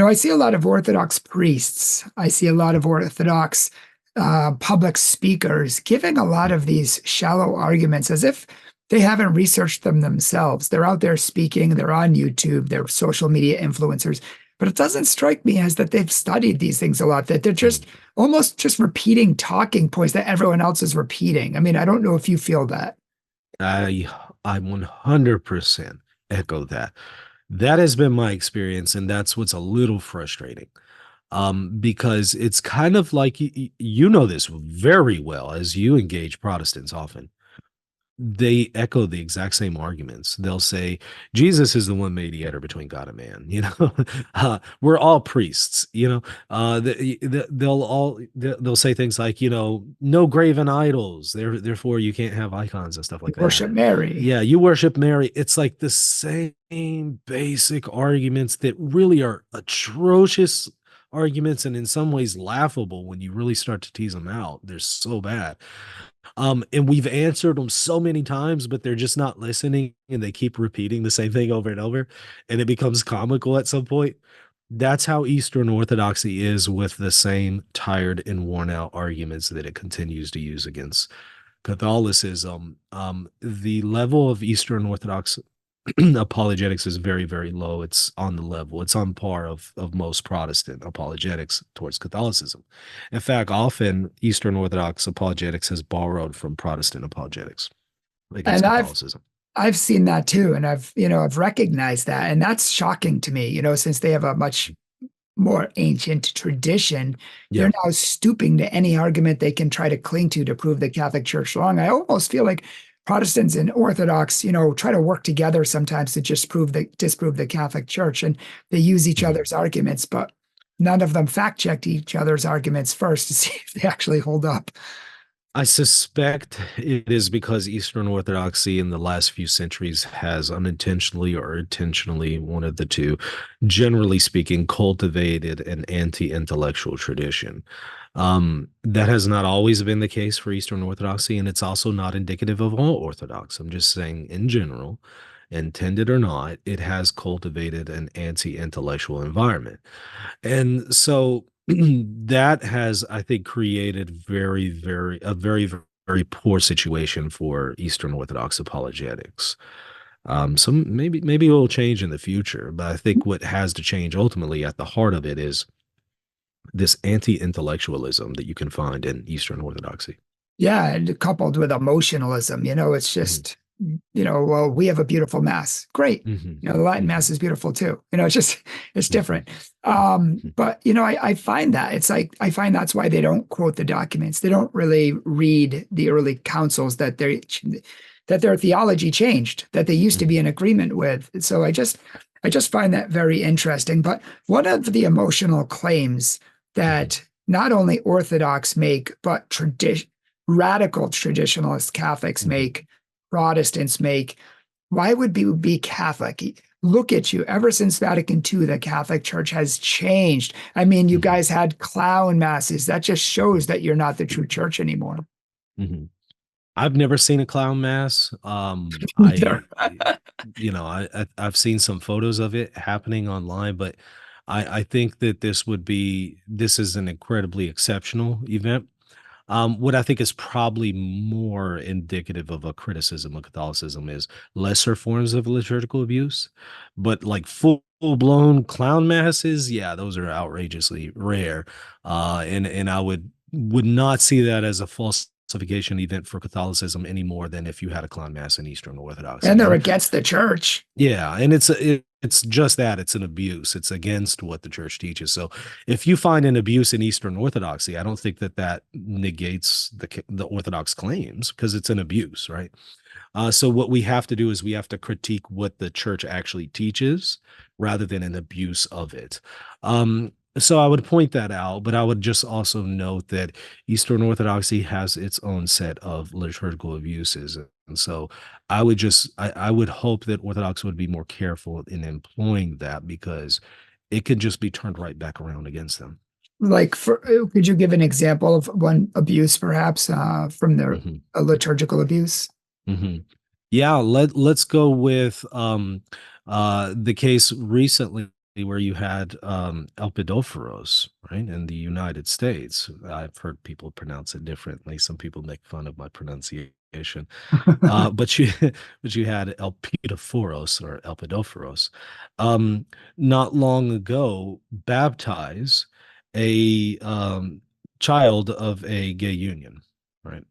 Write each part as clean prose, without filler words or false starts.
I see a lot of Orthodox priests. I see a lot of Orthodox public speakers giving a lot of these shallow arguments as if they haven't researched them themselves. They're out there speaking, they're on YouTube, they're social media influencers. But it doesn't strike me as that they've studied these things a lot, that they're just almost just repeating talking points that everyone else is repeating. I mean, I don't know if you feel that. I I 100% echo that. That has been my experience, and that's what's a little frustrating. Because it's kind of like you know this very well as you engage Protestants often. They echo the exact same arguments. They'll say Jesus is the one mediator between God and man. We're all priests. They'll say things like, no graven idols. Therefore, you can't have icons and stuff like Worship that. Mary. Yeah, you worship Mary. It's like the same basic arguments that really are atrocious arguments and in some ways laughable when you really start to tease them out. They're so bad. And we've answered them so many times, but they're just not listening and they keep repeating the same thing over and over, and it becomes comical at some point. That's how Eastern Orthodoxy is with the same tired and worn out arguments that it continues to use against Catholicism. The level of Eastern Orthodox apologetics is very, very low. It's on the level, it's on par of most Protestant apologetics towards Catholicism. In fact, often Eastern Orthodox apologetics has borrowed from Protestant apologetics against And I've Catholicism. I've seen that too, and I've recognized that, and that's shocking to me. Since they have a much more ancient tradition, they're Yeah. now stooping to any argument they can try to cling to prove the Catholic Church wrong. I almost feel like Protestants and Orthodox, try to work together sometimes to just disprove the Catholic Church, and they use each Mhm. other's arguments, but none of them fact checked each other's arguments first to see if they actually hold up. I suspect it is because Eastern Orthodoxy in the last few centuries has unintentionally or intentionally, one of the two, generally speaking, cultivated an anti-intellectual tradition. That has not always been the case for Eastern Orthodoxy, and it's also not indicative of all Orthodox. I'm just saying, in general, intended or not, it has cultivated an anti-intellectual environment. And so that has, I think, created very, very poor situation for Eastern Orthodox apologetics. So maybe it will change in the future, but I think what has to change ultimately at the heart of it is this anti-intellectualism that you can find in Eastern Orthodoxy. Yeah, and coupled with emotionalism, it's Mhm, just, well, we have a beautiful mass. Great. mhm, The Latin mhm, mass is beautiful too. It's mhm, different. mhm, But I find that it's like I find that's why they don't quote the documents. They don't really read the early councils that their theology changed, that they used to be mhm, in agreement with. So I just find that very interesting. But one of the emotional claims mhm, that not only Orthodox make, but radical traditionalist Catholics mhm, make, Protestants make. Why would we be Catholic? Look at you. Ever since Vatican II, the Catholic Church has changed. I mean, you mhm, guys had clown masses. That just shows that you're not the true church anymore. mhm. I've never seen a clown mass. Neither. I've seen some photos of it happening online, but I think that this is an incredibly exceptional event. What I think is probably more indicative of a criticism of Catholicism is lesser forms of liturgical abuse, but like full blown clown masses, yeah, those are outrageously rare. And I would not see that as a falsification event for Catholicism any more than if you had a clown mass in Eastern And Orthodoxy. they're And against the church. yeah, and it's just that it's an abuse. It's against what the church teaches. So if you find an abuse in Eastern Orthodoxy, I don't think that negates the Orthodox claims because it's an abuse, right? So what we have to do is we have to critique what the church actually teaches rather than an abuse of it. So I would point that out, but I would just also note that Eastern Orthodoxy has its own set of liturgical abuses. And so I would hope that Orthodox would be more careful in employing that because it could just be turned right back around against them. Could you give an example of one abuse, perhaps, from their Mhm, a liturgical abuse? mhm. Yeah, let's go with the case recently. where you had Elpidophoros, right, in the United States. I've heard people pronounce it differently. Some people make fun of my pronunciation. But you but you had Elpidophoros or Elpidophoros um, not long ago baptize a child of a gay union, right?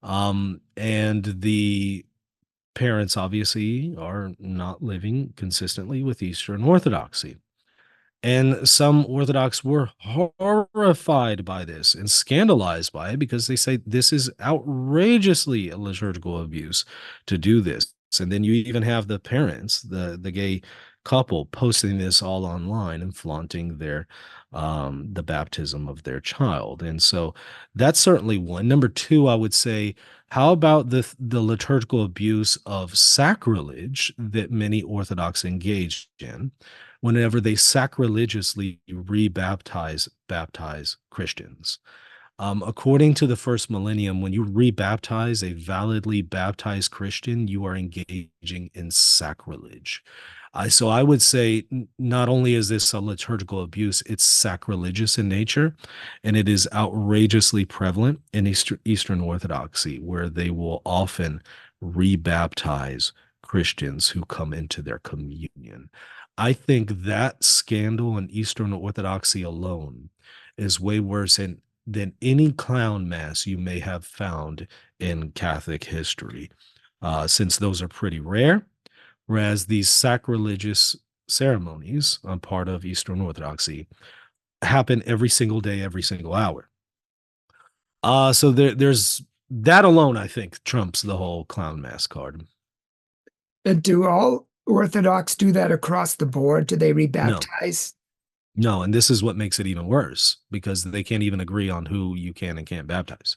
And the parents obviously are not living consistently with Eastern Orthodoxy. And some Orthodox were horrified by this and scandalized by it because they say this is outrageously a liturgical abuse to do this. And then you even have the parents, the gay couple, posting this all online and flaunting their the baptism of their child. And so that's certainly one. Number two, I would say, how about the liturgical abuse of sacrilege that many Orthodox engaged in whenever they sacrilegiously baptize Christians? According to the first millennium, when you rebaptize a validly baptized Christian, you are engaging in sacrilege. So I would say not only is this a liturgical abuse, it's sacrilegious in nature, and it is outrageously prevalent in Eastern Orthodoxy, where they will often rebaptize Christians who come into their communion. I think that scandal in Eastern Orthodoxy alone is way worse than any clown mass you may have found in Catholic history, since those are pretty rare, whereas these sacrilegious ceremonies on part of Eastern Orthodoxy happen every single day, every single hour. So there's that alone, I think, trumps the whole clown mass card. And do all Orthodox do that across the board? Do they No, rebaptize? no, and this is what makes it even worse because they can't even agree on who you can and can't baptize.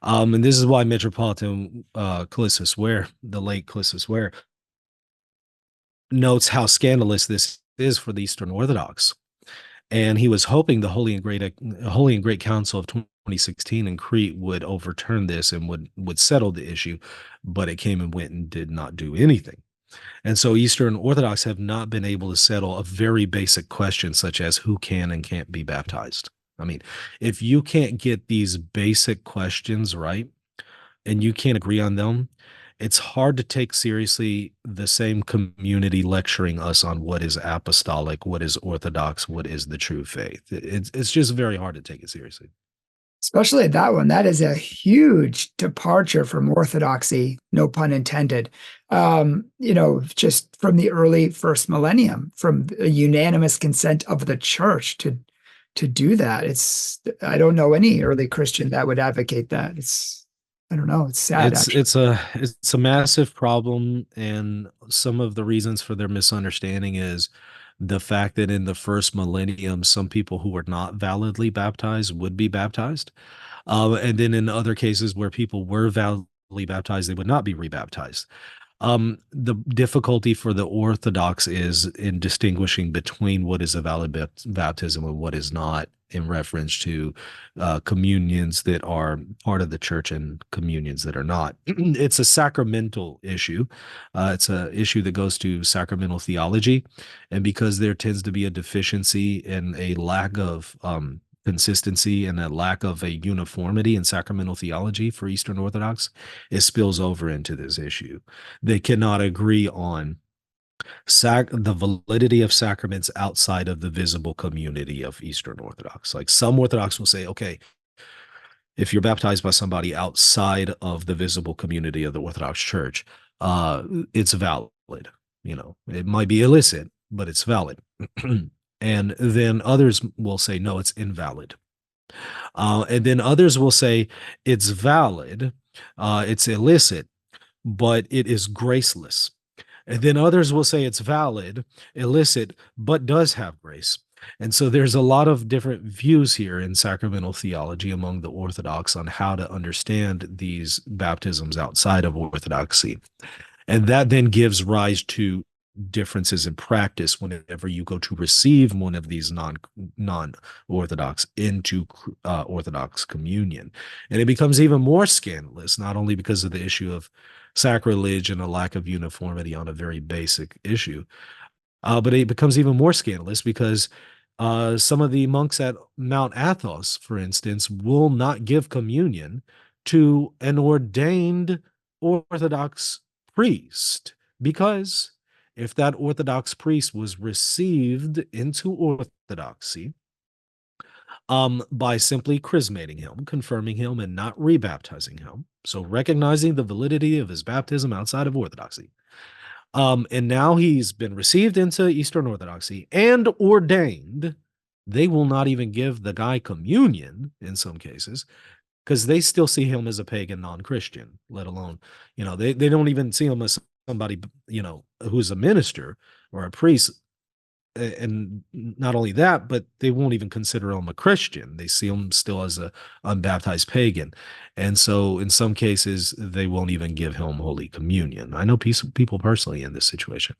And this is why Metropolitan Callistus Ware, the late Callistus Ware, notes how scandalous this is for the Eastern Orthodox. And he was hoping the Holy and Great Council of 2016 in Crete would overturn this and would settle the issue, but it came and went and did not do anything. And so Eastern Orthodox have not been able to settle a very basic question such as who can and can't be baptized. I mean, if you can't get these basic questions right and you can't agree on them, it's hard to take seriously the same community lecturing us on what is apostolic, what is orthodox, what is the true faith. It's just very hard to take it seriously. Especially that one. That is a huge departure from Orthodoxy, no pun intended. Just from the early first millennium, from a unanimous consent of the church to do that. I don't know any early Christian that would advocate that. I don't know. It's sad, It's actually. it's a it's a massive problem, and some of the reasons for their misunderstanding is the fact that in the first millennium, some people who were not validly baptized would be baptized. And then in other cases where people were validly baptized, they would not be rebaptized. The difficulty for the Orthodox is in distinguishing between what is a valid baptism and what is not, in reference to communions that are part of the church and communions that are not. It's a sacramental issue. It's an issue that goes to sacramental theology, and because there tends to be a deficiency and a lack of consistency and a lack of a uniformity in sacramental theology for Eastern Orthodox, it spills over into this issue. They cannot agree on the validity of sacraments outside of the visible community of Eastern Orthodox. Like some Orthodox will say, okay, if you're baptized by somebody outside of the visible community of the Orthodox Church, it's valid. You know, it might be illicit, but it's valid. And then others will say, no, it's invalid. And then others will say it's valid, it's illicit, but it is graceless. And then others will say it's valid, illicit, but does have grace. And so there's a lot of different views here in sacramental theology among the Orthodox on how to understand these baptisms outside of Orthodoxy. And that then gives rise to differences in practice whenever you go to receive one of these non-Orthodox into Orthodox communion. And it becomes even more scandalous, not only because of the issue of sacrilege and a lack of uniformity on a very basic issue, But it becomes even more scandalous because some of the monks at Mount Athos, for instance, will not give communion to an ordained Orthodox priest because if that Orthodox priest was received into Orthodoxy by simply chrismating him, confirming him, and not rebaptizing him, so recognizing the validity of his baptism outside of Orthodoxy, and now he's been received into Eastern Orthodoxy and ordained. They will not even give the guy communion in some cases because they still see him as a pagan non-Christian, let alone, they don't even see him as somebody, who's a minister or a priest. And not only that, but they won't even consider him a Christian. They see him still as a unbaptized pagan. And so in some cases, they won't even give him Holy Communion. I know people personally in this situation.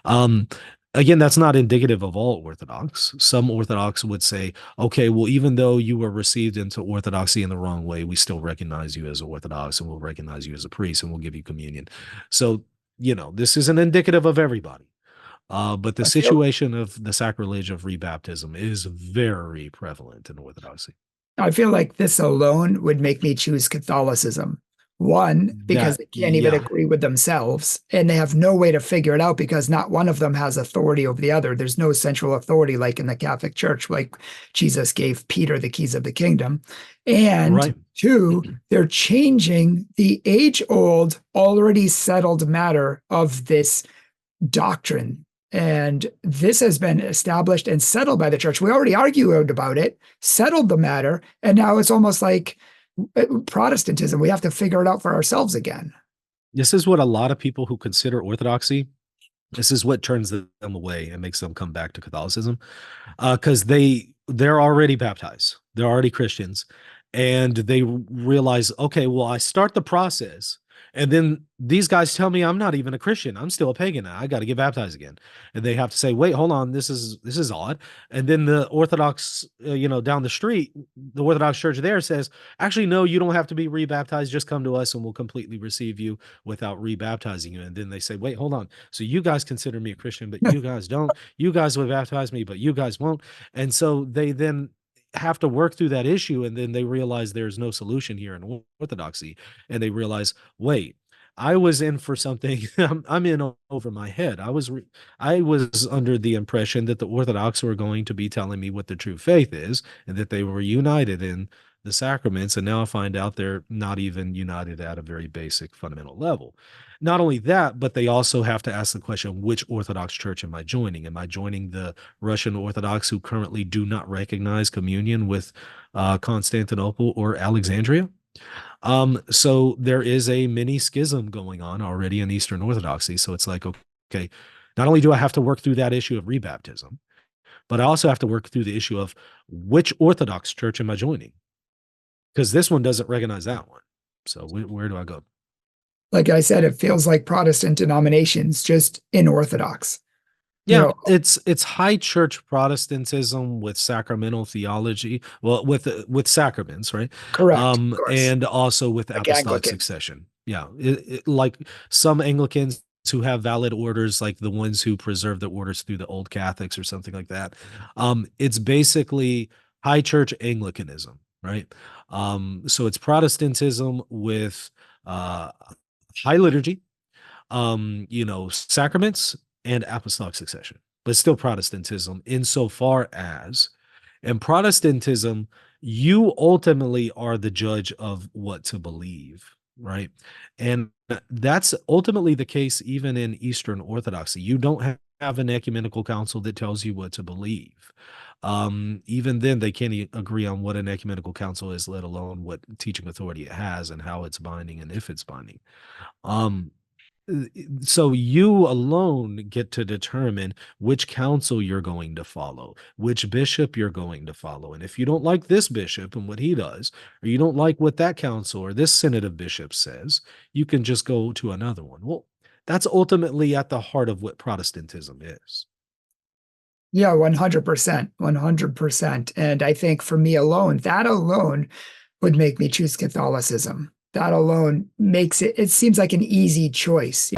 Um, Again, that's not indicative of all Orthodox. Some Orthodox would say, okay, well, even though you were received into Orthodoxy in the wrong way, we still recognize you as Orthodox and we'll recognize you as a priest and we'll give you communion. So, this isn't indicative of everybody. But the I feel situation of the sacrilege of rebaptism is very prevalent in Orthodoxy. I feel like this alone would make me choose Catholicism. One, because they can't even Yeah, agree with themselves and they have no way to figure it out because not one of them has authority over the other. There's no central authority like in the Catholic Church, like Jesus gave Peter the keys of the kingdom. And right. two, they're changing the age old, already settled matter of this doctrine. And this has been established and settled by the church. We already argued about it, settled the matter, and now it's almost like Protestantism. We have to figure it out for ourselves again. This is what a lot of people who consider Orthodoxy, this is what turns them away and makes them come back to Catholicism. Because they're already baptized. They're already Christians. And they realize, okay, well, I start the process. And then these guys tell me I'm not even a Christian. I'm still a pagan. I got to get baptized again. And they have to say, wait, hold on, this is odd. And then the Orthodox, down the street, the Orthodox church there says, actually, no, you don't have to be rebaptized. Just come to us and we'll completely receive you without rebaptizing you. And then they say, wait, hold on. So you guys consider me a Christian, but you guys don't. You guys would baptize me, but you guys won't. And so they then have to work through that issue, and then they realize there's no solution here in Orthodoxy, and they realize, wait, I was in for something. I'm in over my head. I was under the impression that the Orthodox were going to be telling me what the true faith is, and that they were united in the sacraments, and now I find out they're not even united at a very basic fundamental level. Not only that, but they also have to ask the question, which Orthodox church am I joining? Am I joining the Russian Orthodox who currently do not recognize communion with Constantinople or Alexandria? So there is a mini schism going on already in Eastern Orthodoxy. So it's like, okay, not only do I have to work through that issue of rebaptism, but I also have to work through the issue of which Orthodox church am I joining? Because this one doesn't recognize that one. So where do I go? Like I said, it feels like Protestant denominations just in Orthodox. You Yeah, know, it's high church Protestantism with sacramental theology, well, with sacraments, right? correct, of course, And also with like apostolic Anglicans. succession. Yeah, like some Anglicans who have valid orders, like the ones who preserve the orders through the old Catholics or something like that. It's basically high church Anglicanism, right? So it's Protestantism with uh, high liturgy, sacraments and apostolic succession, but still Protestantism insofar as in Protestantism, you ultimately are the judge of what to believe, right? And that's ultimately the case even in Eastern Orthodoxy. You don't have an ecumenical council that tells you what to believe. Even then, they can't agree on what an ecumenical council is, let alone what teaching authority it has and how it's binding and if it's binding. Um, so you alone get to determine which council you're going to follow, which bishop you're going to follow. And if you don't like this bishop and what he does, or you don't like what that council or this synod of bishops says, you can just go to another one. Well, that's ultimately at the heart of what Protestantism is. Yeah, 100%, 100%. And I think for me alone, that alone would make me choose Catholicism. That alone makes it seems like an easy choice.